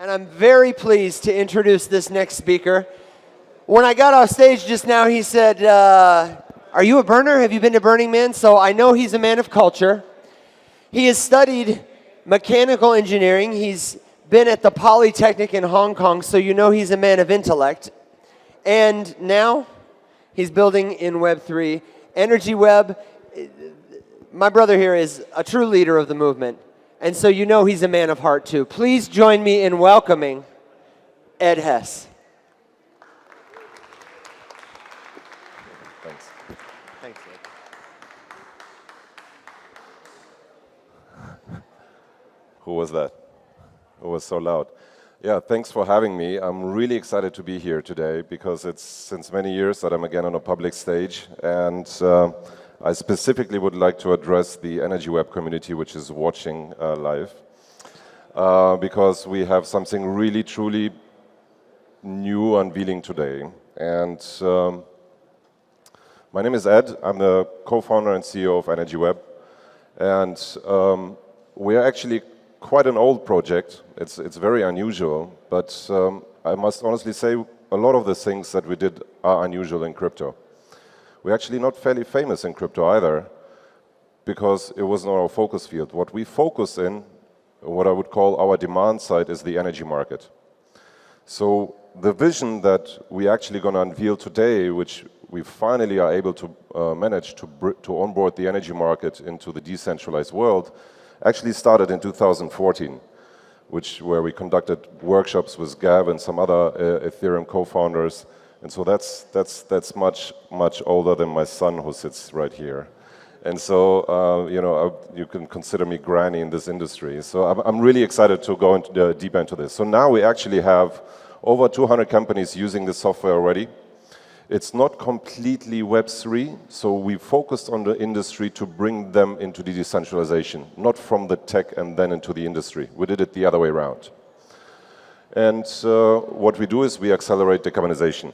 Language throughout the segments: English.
And I'm very pleased to introduce this next speaker. When I got off stage just now, he said, are you a burner? Have you been to Burning Man? So I know he's a man of culture. He has studied mechanical engineering. He's been at the Polytechnic in Hong Kong, so you know he's a man of intellect. And now he's building in Web3. EnergyWed, my brother here is a true leader of the movement. And so you know he's a man of heart too. Please join me in welcoming Ed Hesse. Thanks. Thanks, Ed. Who was that? Who was so loud? Yeah, thanks for having me. I'm really excited to be here today because it's since many years that I'm again on a public stage, and I specifically would like to address the EnergyWed community which is watching live, because we have something really truly new unveiling today. And my name is Ed. I'm the co-founder and CEO of EnergyWed, and we are actually quite an old project. It's very unusual, but I must honestly say a lot of the things that we did are unusual in crypto. We're actually not fairly famous in crypto either, because it was not our focus field. What we focus in, what I would call our demand side, is the energy market. So the vision that we're actually going to unveil today, which we finally are able to manage to onboard the energy market into the decentralized world, actually started in 2014, where we conducted workshops with Gav and some other Ethereum co-founders. And so that's much older than my son, who sits right here. And so you can consider me granny in this industry. So I'm really excited to go deep into this. So now we actually have over 200 companies using this software already. It's not completely Web3, so we focused on the industry to bring them into the decentralization, not from the tech and then into the industry. We did it the other way around. And what we do is we accelerate decarbonization.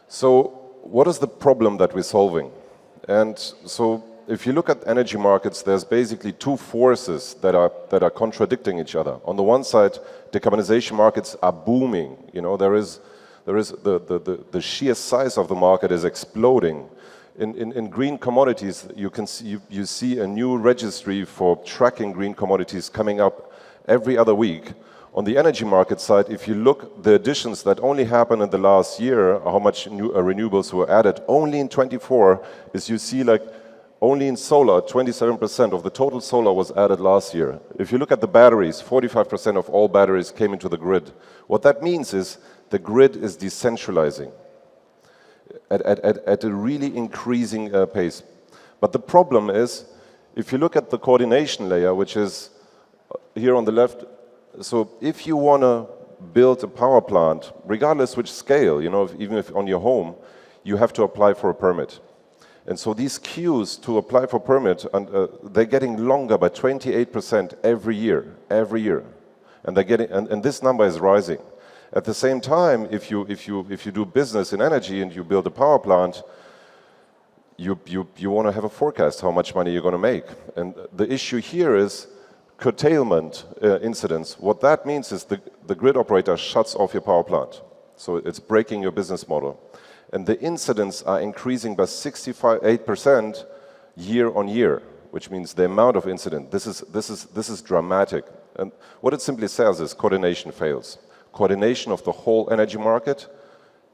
So what is the problem that we're solving? And so if you look at energy markets, there's basically two forces that are contradicting each other. On the one side, decarbonization markets are booming. You know, the sheer size of the market is exploding. In green commodities, you see a new registry for tracking green commodities coming up every other week. On the energy market side, if you look the additions that only happened in the last year, how much new renewables were added, only in 24, is you see like only in solar, 27% of the total solar was added last year. If you look at the batteries, 45% of all batteries came into the grid. What that means is the grid is decentralizing at a really increasing pace. But the problem is, if you look at the coordination layer, which is here on the left, so if you want to build a power plant, regardless which scale, you know, even if on your home, you have to apply for a permit. And so these queues to apply for permit, they're getting longer by 28% every year. And and this number is rising. At the same time, if you do business in energy and you build a power plant, you want to have a forecast how much money you're going to make. And the issue here is curtailment incidents. What that means is the grid operator shuts off your power plant. So it's breaking your business model. And the incidents are increasing by 68% year on year, which means the amount of incident. This is dramatic. And what it simply says is coordination fails. Coordination of the whole energy market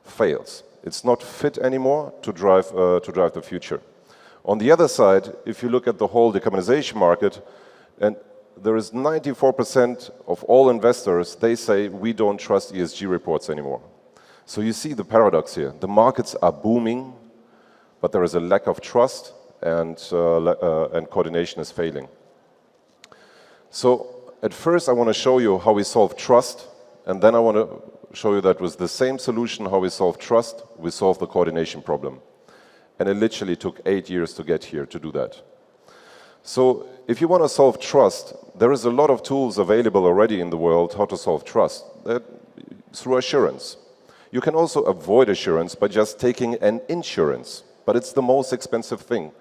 fails. It's not fit anymore to drive the future. On the other side, if you look at the whole decarbonization market, and there is 94% of all investors, they say we don't trust ESG reports anymore. So you see the paradox here. The markets are booming, but there is a lack of trust, and coordination is failing. So at first I want to show you how we solve trust, and then I want to show you that with the same solution how we solve trust, we solve the coordination problem. And it literally took 8 years to get here to do that. So if you want to solve trust, there is a lot of tools available already in the world how to solve trust through assurance. You can also avoid assurance by just taking an insurance, but it's the most expensive thing.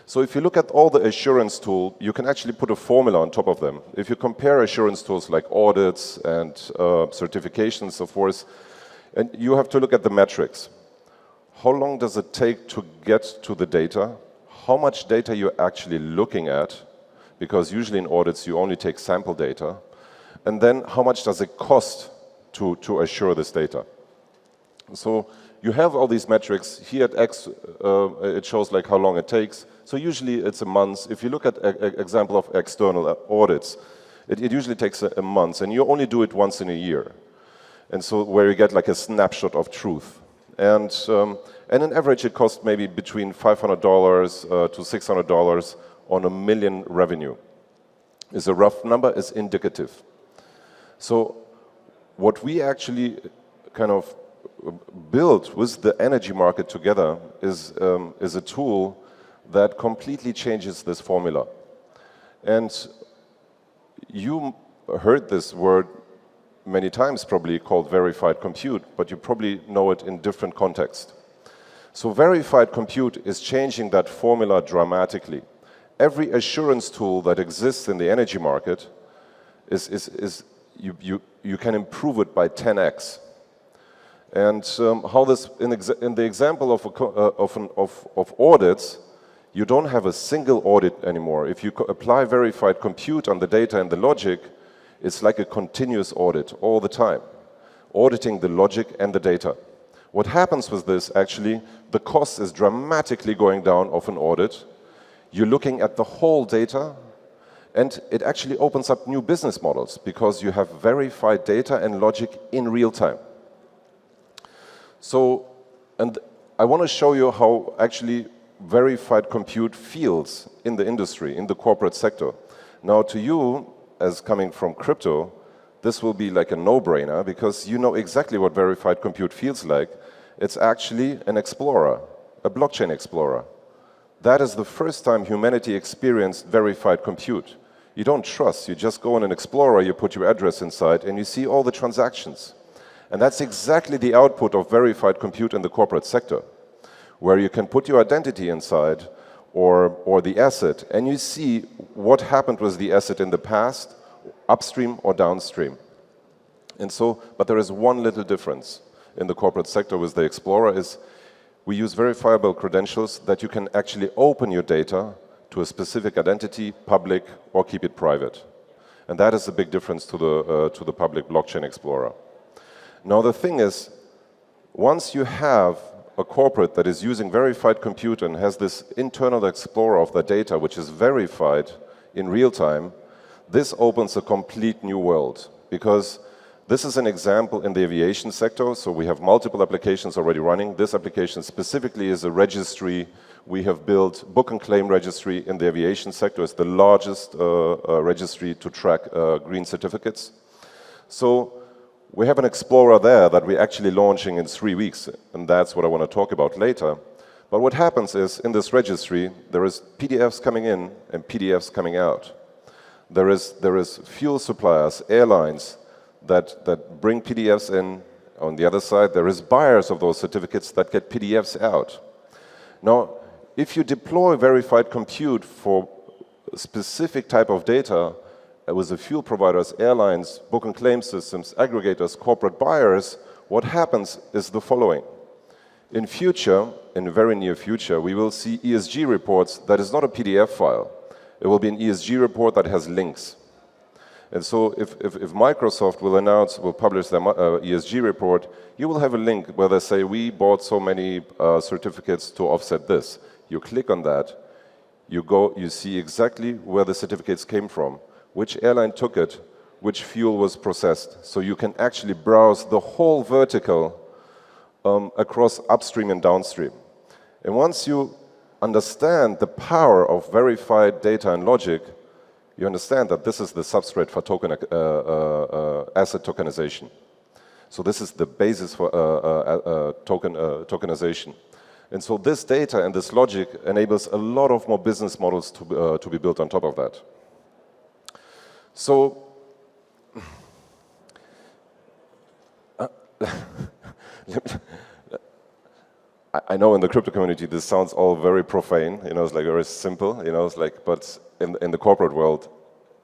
So if you look at all the assurance tools, you can actually put a formula on top of them. If you compare assurance tools like audits and certifications, of course, and you have to look at the metrics. How long does it take to get to the data? How much data you're actually looking at? Because usually in audits, you only take sample data. And then how much does it cost to assure this data? So you have all these metrics. Here at X, it shows like how long it takes. So usually it's a month. If you look at an example of external audits, it usually takes a month, and you only do it once in a year. And so where you get like a snapshot of truth. And on average, it costs maybe between $500 to $600 on $1 million revenue. Is a rough number, is indicative. So what we actually kind of built with the energy market together is a tool that completely changes this formula. And you heard this word many times probably called verified compute, but you probably know it in different contexts. So verified compute is changing that formula dramatically. Every assurance tool that exists in the energy market you can improve it by 10x. And how this in the example of audits, you don't have a single audit anymore. If you apply verified compute on the data and the logic, it's like a continuous audit all the time, auditing the logic and the data. What happens with this, actually, the cost is dramatically going down of an audit. You're looking at the whole data, and it actually opens up new business models because you have verified data and logic in real time. So, and I want to show you how actually verified compute feels in the industry, in the corporate sector. Now, to you, as coming from crypto, this will be like a no-brainer because you know exactly what verified compute feels like. It's actually an explorer, a blockchain explorer. That is the first time humanity experienced verified compute. You don't trust, you just go in an explorer, you put your address inside, and you see all the transactions. And that's exactly the output of verified compute in the corporate sector, where you can put your identity inside or the asset, and you see what happened with the asset in the past, upstream or downstream. And so, but there is one little difference in the corporate sector with the Explorer is we use verifiable credentials that you can actually open your data to a specific identity, public, or keep it private. And that is a big difference to the public blockchain Explorer. Now the thing is, once you have a corporate that is using verified compute and has this internal explorer of the data which is verified in real time, this opens a complete new world because this is an example in the aviation sector. So we have multiple applications already running. This application specifically is a registry we have built, book and claim registry in the aviation sector. It's the largest registry to track green certificates. So we have an Explorer there that we're actually launching in 3 weeks, and that's what I want to talk about later. But what happens is, in this registry, there is PDFs coming in and PDFs coming out. There is fuel suppliers, airlines, that bring PDFs in. On the other side, there is buyers of those certificates that get PDFs out. Now, if you deploy verified compute for a specific type of data, with the fuel providers, airlines, book and claim systems, aggregators, corporate buyers, what happens is the following. In future, in the very near future, we will see ESG reports that is not a PDF file. It will be an ESG report that has links. And so if Microsoft will publish their ESG report, you will have a link where they say, we bought so many certificates to offset this. You click on that, you see exactly where the certificates came from, which airline took it, which fuel was processed. So you can actually browse the whole vertical across upstream and downstream. And once you understand the power of verified data and logic, you understand that this is the substrate for asset tokenization. So this is the basis for tokenization. And so this data and this logic enables a lot of more business models to be built on top of that. So, I know in the crypto community this sounds all very profane, it's like very simple, it's like, but in the corporate world,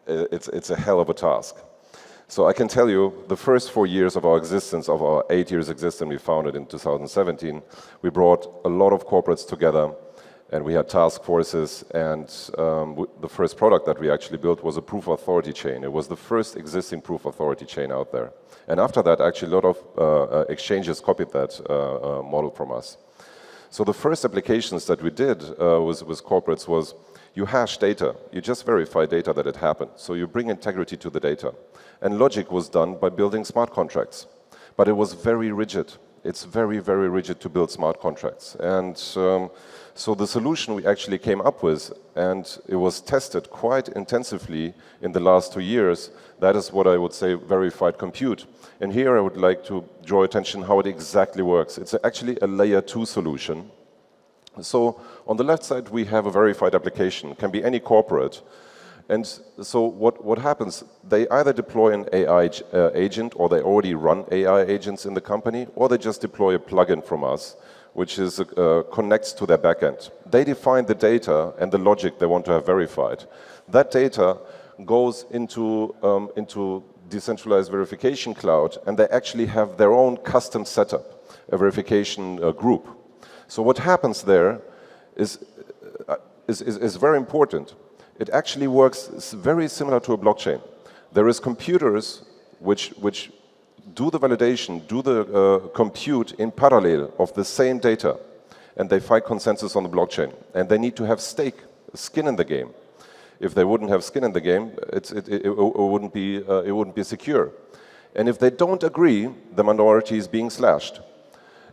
it's a hell of a task. So I can tell you, the first 4 years of our existence, of our 8 years existence, we founded in 2017, we brought a lot of corporates together, and we had task forces, and the first product that we actually built was a proof of authority chain. It was the first existing proof of authority chain out there. And after that, actually, a lot of exchanges copied that model from us. So the first applications that we did with corporates was you hash data. You just verify data that it happened. So you bring integrity to the data. And logic was done by building smart contracts. But it was very rigid. It's very, very rigid to build smart contracts. And so the solution we actually came up with, and it was tested quite intensively in the last 2 years, that is what I would say verified compute. And here I would like to draw attention how it exactly works. It's actually a layer 2 solution. So on the left side, we have a verified application. It can be any corporate. And so what happens, they either deploy an AI agent, or they already run AI agents in the company, or they just deploy a plugin from us, which is connects to their backend. They define the data and the logic they want to have verified. That data goes into decentralized verification cloud, and they actually have their own custom setup, a verification group. So what happens there is very important. It actually works very similar to a blockchain. There is computers which do the validation, do the compute in parallel of the same data, and they find consensus on the blockchain. And they need to have skin in the game. If they wouldn't have skin in the game, it wouldn't be secure. And if they don't agree, the minority is being slashed.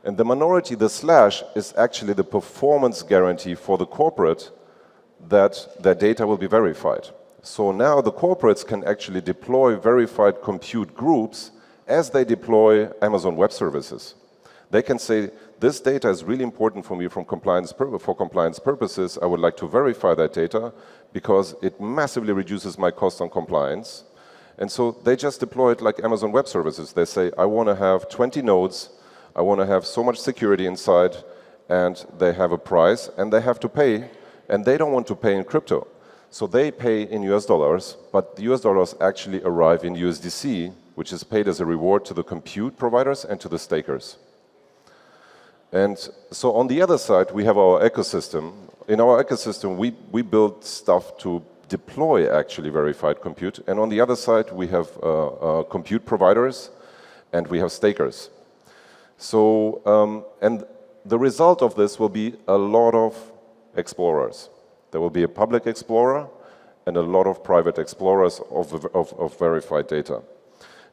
And the minority, the slash, is actually the performance guarantee for the corporate that their data will be verified. So now the corporates can actually deploy verified compute groups as they deploy Amazon Web Services. They can say, this data is really important for me for compliance purposes. I would like to verify that data because it massively reduces my cost on compliance. And so they just deploy it like Amazon Web Services. They say, I want to have 20 nodes, I want to have so much security inside, and they have a price, and they have to pay, and they don't want to pay in crypto. So they pay in US dollars, but the US dollars actually arrive in USDC, which is paid as a reward to the compute providers and to the stakers. And so on the other side, we have our ecosystem. In our ecosystem, we build stuff to deploy actually verified compute. And on the other side, we have compute providers and we have stakers. So, and the result of this will be a lot of explorers. There will be a public explorer and a lot of private explorers of verified data.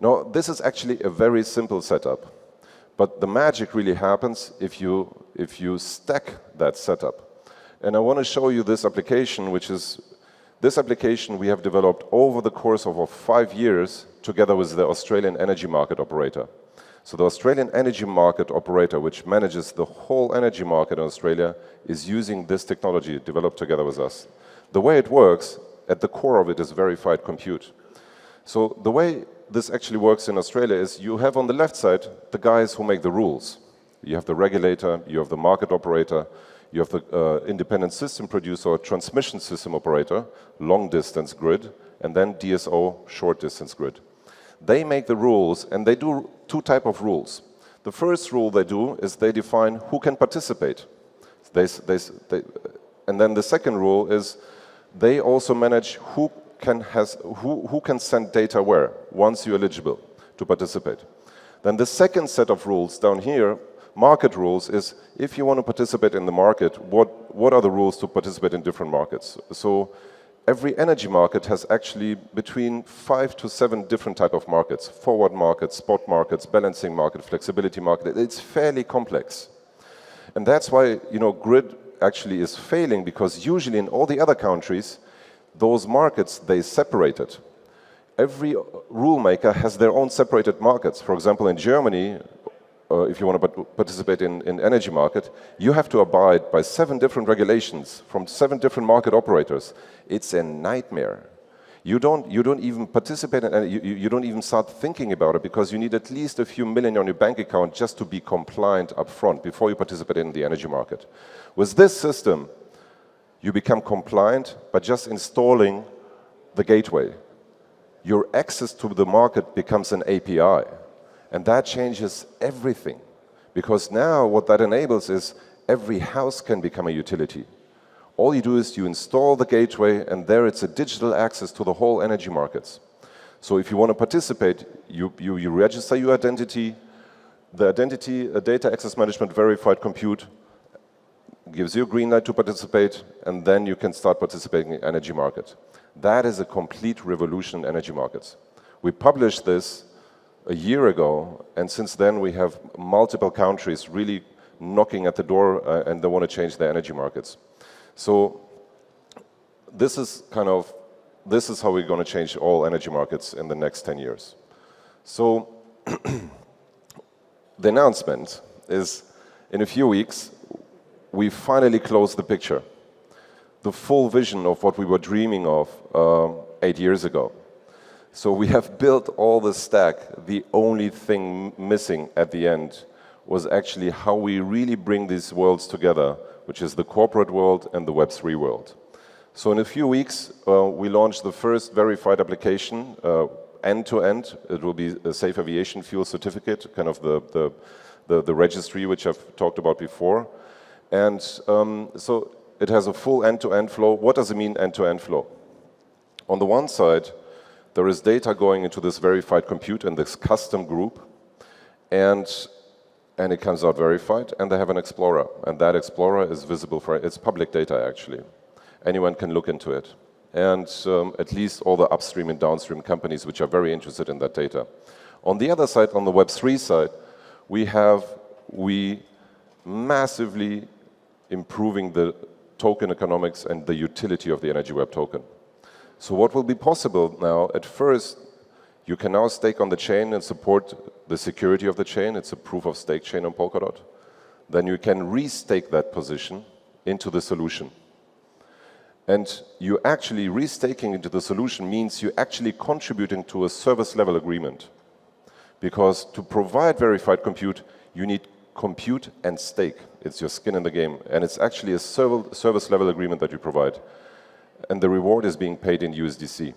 Now, this is actually a very simple setup, but the magic really happens if you stack that setup. And I want to show you this application, this application we have developed over the course of 5 years together with the Australian energy market operator. So the Australian energy market operator, which manages the whole energy market in Australia, is using this technology developed together with us. The way it works, at the core of it, is verified compute. So the way this actually works in Australia is you have on the left side the guys who make the rules. You have the regulator, you have the market operator, you have the independent system producer or transmission system operator, long distance grid, and then DSO, short distance grid. They make the rules, and they do 2 types of rules. The first rule they do is they define who can participate. And then the second rule is they also manage who can send data where, once you're eligible to participate. Then the second set of rules down here, market rules, is if you want to participate in the market, what are the rules to participate in different markets? So every energy market has actually between 5 to 7 different types of markets. Forward markets, spot markets, balancing market, flexibility market. It's fairly complex. And that's why, grid actually is failing, because usually in all the other countries, those markets, they separated. Every rule maker has their own separated markets. For example, in Germany, if you want to participate in energy market, you have to abide by 7 different regulations from 7 different market operators. It's a nightmare. You don't even participate in, you don't even start thinking about it because you need at least a few million on your bank account just to be compliant up front before you participate in the energy market. With this system, you become compliant by just installing the gateway. Your access to the market becomes an API, and that changes everything. Because now what that enables is every house can become a utility. All you do is you install the gateway, and there it's a digital access to the whole energy markets. So if you want to participate, you register your identity. The identity data access management verified compute gives you a green light to participate, and then you can start participating in the energy market. That is a complete revolution in energy markets. We published this a year ago, and since then we have multiple countries really knocking at the door and they want to change their energy markets. So this is how we're going to change all energy markets in the next 10 years. So the announcement is, in a few weeks, we finally close the picture, the full vision of what we were dreaming of 8 years ago. So we have built all the stack. The only thing missing at the end was actually how we really bring these worlds together, which is the corporate world and the Web3 world. So in a few weeks, we launched the first verified application, end-to-end. It will be a safe aviation fuel certificate, kind of the registry which I've talked about before. And so it has a full end-to-end flow. What does it mean, end-to-end flow? On the one side, there is data going into this verified compute in this custom group, and it comes out verified, and they have an explorer, and that explorer is visible for, it's public data actually. Anyone can look into it. And at least all the upstream and downstream companies which are very interested in that data. On the other side, on the Web3 side, we massively improving the token economics and the utility of the EnergyWed token. So what will be possible now, at first, you can now stake on the chain and support the security of the chain. It's a proof of stake chain on Polkadot. Then you can restake that position into the solution. And you actually restaking into the solution means you're actually contributing to a service level agreement. Because to provide verified compute, you need compute and stake. It's your skin in the game. And it's actually a service level agreement that you provide. And the reward is being paid in USDC.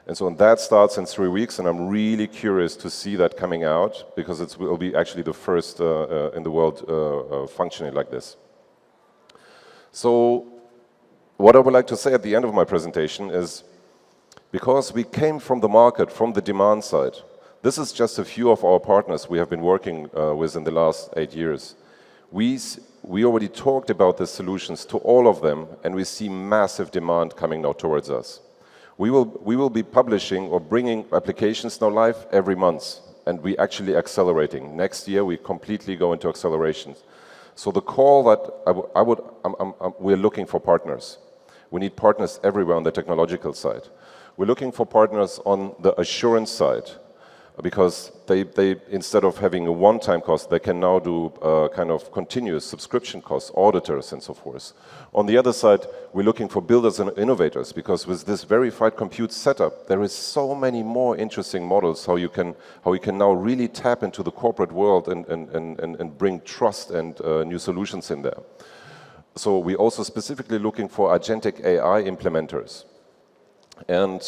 And so that starts in 3 weeks, and I'm really curious to see that coming out, because it will be actually the first in the world functioning like this. So what I would like to say at the end of my presentation is, because we came from the market, from the demand side, this is just a few of our partners we have been working with in the last 8 years. We already talked about the solutions to all of them, and we see massive demand coming now towards us. We will be publishing or bringing applications now live every month, and we actually accelerating. Next year, we completely go into acceleration. So the call that we're looking for partners. We need partners everywhere on the technological side. We're looking for partners on the assurance side, because they instead of having a one-time cost, they can now do kind of continuous subscription costs, auditors and so forth. On the other side, we're looking for builders and innovators, because with this verified compute setup, there is so many more interesting models how we can now really tap into the corporate world and bring trust and new solutions in there. So we're also specifically looking for agentic AI implementers. And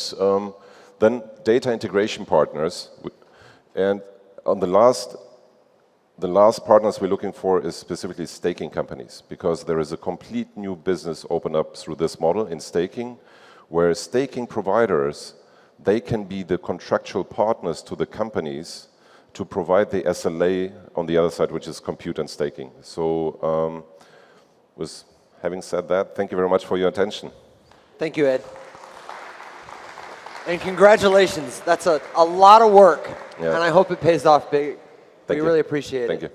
then data integration partners. And on the last partners we're looking for is specifically staking companies, because there is a complete new business opened up through this model in staking, where staking providers, they can be the contractual partners to the companies to provide the SLA on the other side, which is compute and staking. So having said that, thank you very much for your attention. Thank you, Ed. And congratulations. That's a lot of work, and I hope it pays off big. We really appreciate it. Thank you.